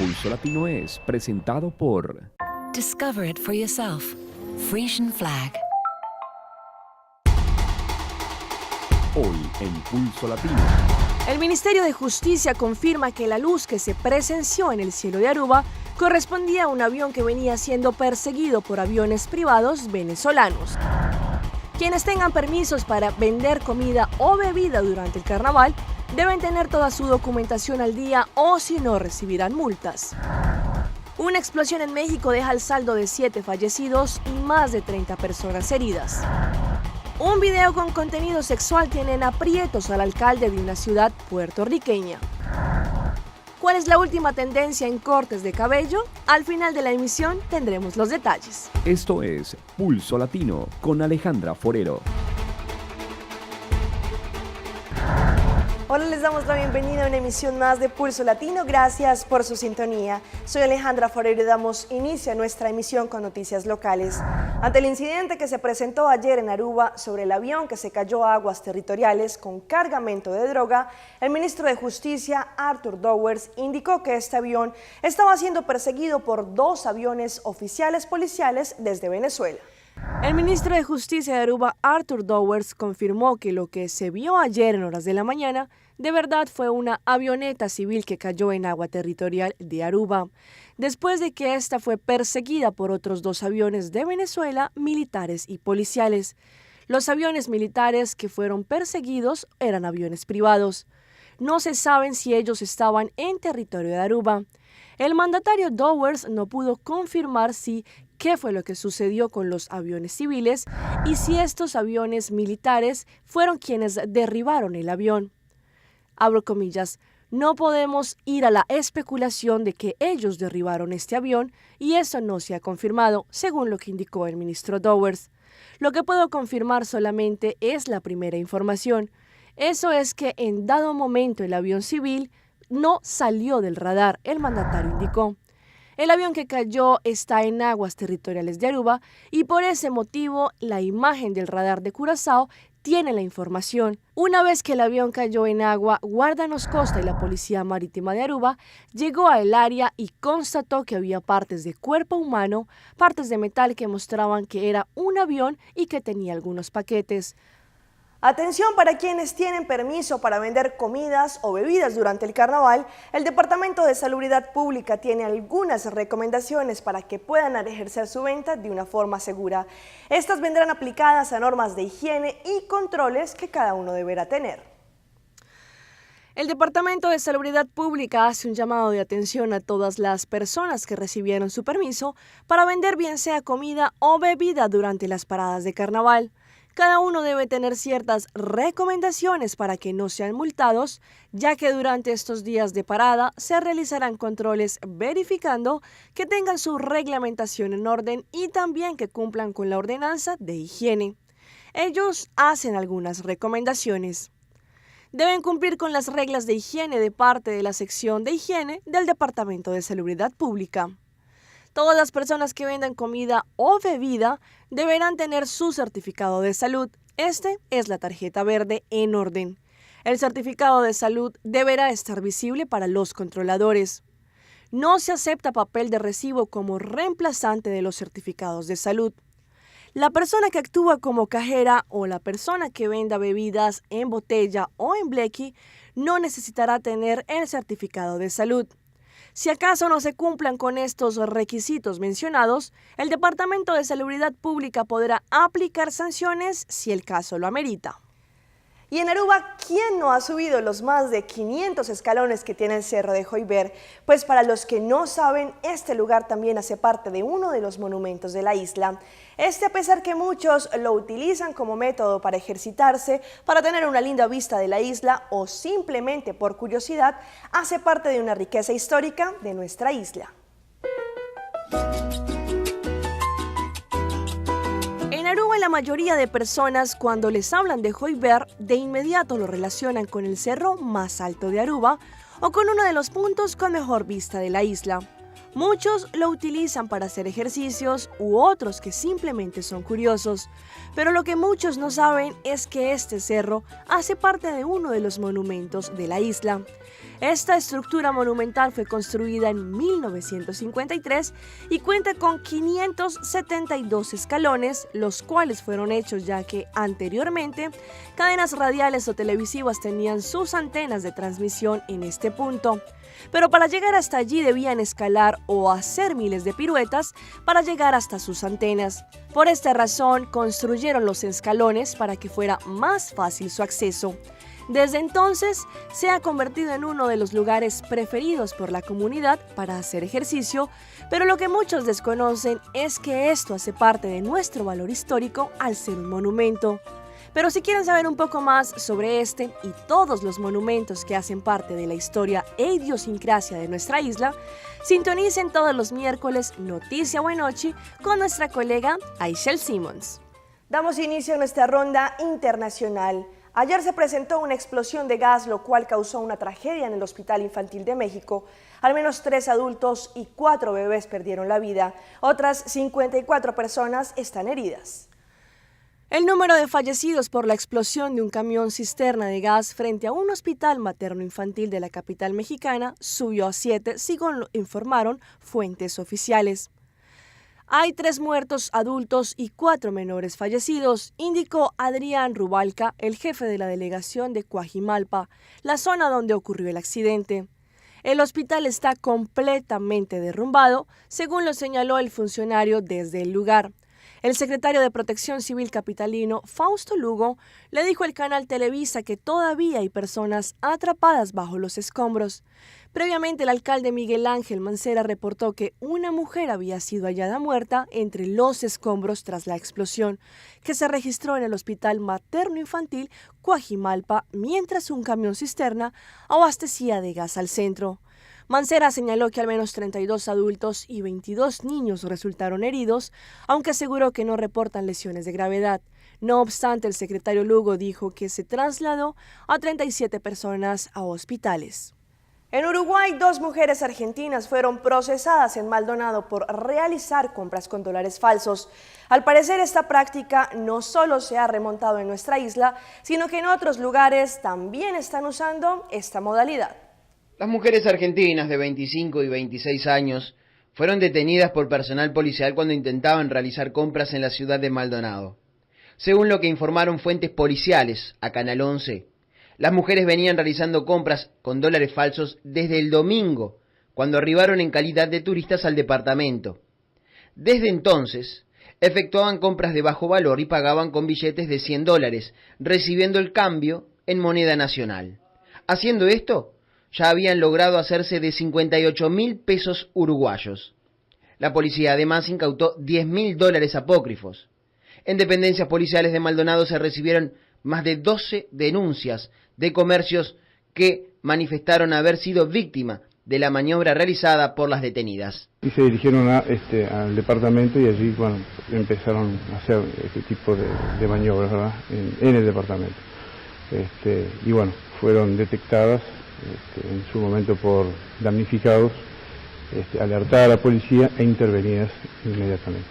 Pulso Latino es presentado por Discover it for yourself. Frisian Flag. Hoy en Pulso Latino. El Ministerio de Justicia confirma que la luz que se presenció en el cielo de Aruba correspondía a un avión que venía siendo perseguido por aviones privados venezolanos. Quienes tengan permisos para vender comida o bebida durante el carnaval deben tener toda su documentación al día o si no recibirán multas. Una explosión en México deja el saldo de 7 fallecidos y más de 30 personas heridas. Un video con contenido sexual tiene en aprietos al alcalde de una ciudad puertorriqueña. ¿Cuál es la última tendencia en cortes de cabello? Al final de la emisión tendremos los detalles. Esto es Pulso Latino con Alejandra Forero. Hola, les damos la bienvenida a una emisión más de Pulso Latino. Gracias por su sintonía. Soy Alejandra Forero y damos inicio a nuestra emisión con noticias locales. Ante el incidente que se presentó ayer en Aruba sobre el avión que se cayó a aguas territoriales con cargamento de droga, el ministro de Justicia, Arthur Dowers, indicó que este avión estaba siendo perseguido por 2 aviones oficiales policiales desde Venezuela. El ministro de Justicia de Aruba, Arthur Dowers, confirmó que lo que se vio ayer en horas de la mañana de verdad fue una avioneta civil que cayó en agua territorial de Aruba, después de que esta fue perseguida por otros 2 aviones de Venezuela, militares y policiales. Los aviones militares que fueron perseguidos eran aviones privados. No se sabe si ellos estaban en territorio de Aruba. El mandatario Dowers no pudo confirmar qué fue lo que sucedió con los aviones civiles y si estos aviones militares fueron quienes derribaron el avión. Abro comillas, no podemos ir a la especulación de que ellos derribaron este avión y eso no se ha confirmado, según lo que indicó el ministro Dowers. Lo que puedo confirmar solamente es la primera información. Eso es que en dado momento el avión civil no salió del radar, el mandatario indicó. El avión que cayó está en aguas territoriales de Aruba y por ese motivo la imagen del radar de Curazao tiene la información. Una vez que el avión cayó en agua, Guardanos Costa y la Policía Marítima de Aruba llegó al área y constató que había partes de cuerpo humano, partes de metal que mostraban que era un avión y que tenía algunos paquetes. Atención para quienes tienen permiso para vender comidas o bebidas durante el carnaval. El Departamento de Salubridad Pública tiene algunas recomendaciones para que puedan ejercer su venta de una forma segura. Estas vendrán aplicadas a normas de higiene y controles que cada uno deberá tener. El Departamento de Salubridad Pública hace un llamado de atención a todas las personas que recibieron su permiso para vender bien sea comida o bebida durante las paradas de carnaval. Cada uno debe tener ciertas recomendaciones para que no sean multados, ya que durante estos días de parada se realizarán controles verificando que tengan su reglamentación en orden y también que cumplan con la ordenanza de higiene. Ellos hacen algunas recomendaciones. Deben cumplir con las reglas de higiene de parte de la sección de higiene del Departamento de Salubridad Pública. Todas las personas que vendan comida o bebida deberán tener su certificado de salud. Este es la tarjeta verde en orden. El certificado de salud deberá estar visible para los controladores. No se acepta papel de recibo como reemplazante de los certificados de salud. La persona que actúa como cajera o la persona que venda bebidas en botella o en blequi no necesitará tener el certificado de salud. Si acaso no se cumplan con estos requisitos mencionados, el Departamento de Salubridad Pública podrá aplicar sanciones si el caso lo amerita. Y en Aruba, ¿quién no ha subido los más de 500 escalones que tiene el Cerro de Joyver? Pues para los que no saben, este lugar también hace parte de uno de los monumentos de la isla. A pesar que muchos lo utilizan como método para ejercitarse, para tener una linda vista de la isla o simplemente por curiosidad, hace parte de una riqueza histórica de nuestra isla. En Aruba, la mayoría de personas cuando les hablan de Joyver, de inmediato lo relacionan con el cerro más alto de Aruba o con uno de los puntos con mejor vista de la isla. Muchos lo utilizan para hacer ejercicios u otros que simplemente son curiosos, pero lo que muchos no saben es que este cerro hace parte de uno de los monumentos de la isla. Esta estructura monumental fue construida en 1953 y cuenta con 572 escalones, los cuales fueron hechos ya que anteriormente cadenas radiales o televisivas tenían sus antenas de transmisión en este punto. Pero para llegar hasta allí debían escalar o hacer miles de piruetas para llegar hasta sus antenas. Por esta razón construyeron los escalones para que fuera más fácil su acceso. Desde entonces se ha convertido en uno de los lugares preferidos por la comunidad para hacer ejercicio, pero lo que muchos desconocen es que esto hace parte de nuestro valor histórico al ser un monumento. Pero si quieren saber un poco más sobre este y todos los monumentos que hacen parte de la historia e idiosincrasia de nuestra isla, sintonicen todos los miércoles Noticia Buenochi con nuestra colega Aishel Simmons. Damos inicio a nuestra ronda internacional. Ayer se presentó una explosión de gas, lo cual causó una tragedia en el Hospital Infantil de México. Al menos 3 adultos y 4 bebés perdieron la vida. Otras 54 personas están heridas. El número de fallecidos por la explosión de un camión cisterna de gas frente a un hospital materno-infantil de la capital mexicana subió a 7, según lo informaron fuentes oficiales. Hay 3 muertos adultos y 4 menores fallecidos, indicó Adrián Rubalca, el jefe de la delegación de Coajimalpa, la zona donde ocurrió el accidente. El hospital está completamente derrumbado, según lo señaló el funcionario desde el lugar. El secretario de Protección Civil capitalino, Fausto Lugo, le dijo al canal Televisa que todavía hay personas atrapadas bajo los escombros. Previamente, el alcalde Miguel Ángel Mancera reportó que una mujer había sido hallada muerta entre los escombros tras la explosión, que se registró en el Hospital Materno-Infantil Coajimalpa, mientras un camión cisterna abastecía de gas al centro. Mancera señaló que al menos 32 adultos y 22 niños resultaron heridos, aunque aseguró que no reportan lesiones de gravedad. No obstante, el secretario Lugo dijo que se trasladó a 37 personas a hospitales. En Uruguay, 2 mujeres argentinas fueron procesadas en Maldonado por realizar compras con dólares falsos. Al parecer, esta práctica no solo se ha remontado en nuestra isla, sino que en otros lugares también están usando esta modalidad. Las mujeres argentinas de 25 y 26 años fueron detenidas por personal policial cuando intentaban realizar compras en la ciudad de Maldonado. Según lo que informaron fuentes policiales a Canal 11, las mujeres venían realizando compras con dólares falsos desde el domingo, cuando arribaron en calidad de turistas al departamento. Desde entonces, efectuaban compras de bajo valor y pagaban con billetes de $100, recibiendo el cambio en moneda nacional. Haciendo esto, ya habían logrado hacerse de 58.000 pesos uruguayos. La policía además incautó $10.000 apócrifos. En dependencias policiales de Maldonado se recibieron más de 12 denuncias de comercios que manifestaron haber sido víctima de la maniobra realizada por las detenidas. Y se dirigieron al departamento y allí empezaron a hacer este tipo de maniobras, ¿verdad? En el departamento. Y bueno, fueron detectadas en su momento por damnificados, alertada a la policía e intervenidas inmediatamente.